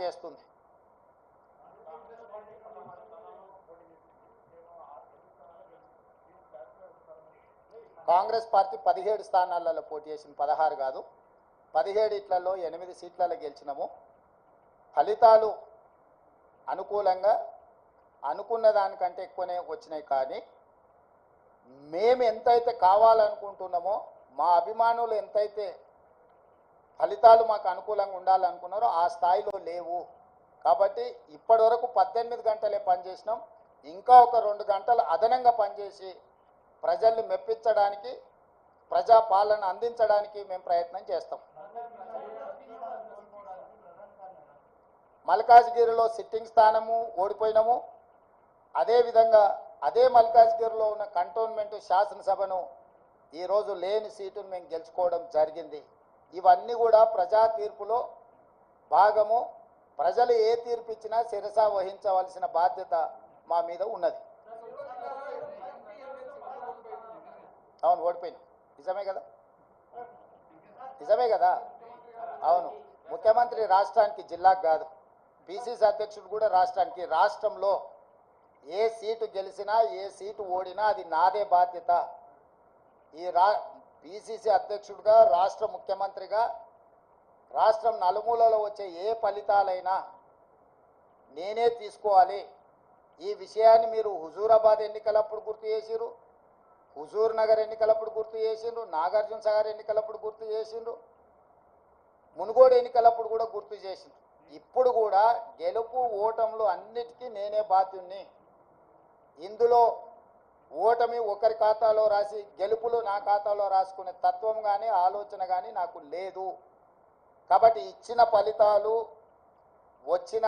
చేస్తుంది. కాంగ్రెస్ పార్టీ 17 స్థానాలలో పోటీ చేసింది, 16 కాదు. 17 ఇట్లలో 8 సీట్లలో గెలిచినాము. ఫలితాలు అనుకూలంగా అనుకున్న దానికంటే ఎక్కువనే వచ్చినాయి. కానీ మేము ఎంతైతే కావాలనుకుంటున్నామో, మా అభిమానులు ఎంతైతే ఫలితాలు మాకు అనుకూలంగా ఉండాలనుకున్నారో ఆ స్థాయిలో లేవు. కాబట్టి ఇప్పటి వరకు 18 గంటలే పనిచేసినాం. ఇంకా ఒక 2 గంటలు అదనంగా పనిచేసి ప్రజల్ని మెప్పించడానికి, ప్రజాపాలన అందించడానికి మేము ప్రయత్నం చేస్తాం. మల్కాజ్గిరిలో సిట్టింగ్ స్థానము ఓడిపోయినాము. అదేవిధంగా అదే మల్కాజ్గిరిలో ఉన్న కంటోన్మెంట్ శాసనసభను ఈరోజు లేని సీటును మేము గెలుచుకోవడం జరిగింది. ఇవన్నీ కూడా ప్రజా తీర్పులో భాగము. ప్రజలు ఏ తీర్పు ఇచ్చినా శిరస వహించవలసిన బాధ్యత మా మీద ఉన్నది. అవును, ఓడిపోయినాం. నిజమే కదా, నిజమే కదా. అవును, ముఖ్యమంత్రి రాష్ట్రానికి, జిల్లాకు కాదు. పిసిసి అధ్యక్షుడు కూడా రాష్ట్రానికి. రాష్ట్రంలో ఏ సీటు గెలిచినా ఏ సీటు ఓడినా అది నాదే బాధ్యత. ఈ పిసిసి అధ్యక్షుడిగా, రాష్ట్ర ముఖ్యమంత్రిగా రాష్ట్రం నలుమూలలో వచ్చే ఏ ఫలితాలైనా నేనే తీసుకోవాలి. ఈ విషయాన్ని మీరు హుజూరాబాద్ ఎన్నికలప్పుడు గుర్తు చేసిరు, హుజూర్ నగర్ ఎన్నికలప్పుడు గుర్తు చేసిండ్రు, నాగార్జున సాగర్ ఎన్నికలప్పుడు గుర్తు చేసిండ్రు, మునుగోడు ఎన్నికలప్పుడు కూడా గుర్తు చేసిండ్రు. ఇప్పుడు కూడా గెలుపు ఓటములు అన్నిటికీ నేనే బాధ్యుణ్ణి. ఇందులో ఓటమి ఒకరి ఖాతాలో రాసి గెలుపులు నా ఖాతాలో రాసుకునే తత్వం కానీ ఆలోచన కానీ నాకు లేదు. కాబట్టి ఇచ్చిన ఫలితాలు, వచ్చిన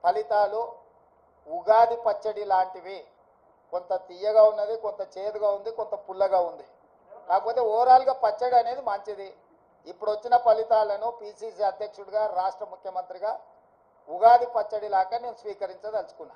ఫలితాలు ఉగాది పచ్చడి లాంటివి. కొంత తీయగా ఉన్నది, కొంత చేదుగా ఉంది, కొంత పుల్లగా ఉంది. కాకపోతే ఓవరాల్గా పచ్చడి అనేది మంచిది. ఇప్పుడు వచ్చిన ఫలితాలను పిసిసి అధ్యక్షుడిగా, రాష్ట్ర ముఖ్యమంత్రిగా ఉగాది పచ్చడి లాగా నేను స్వీకరించదలుచుకున్నా.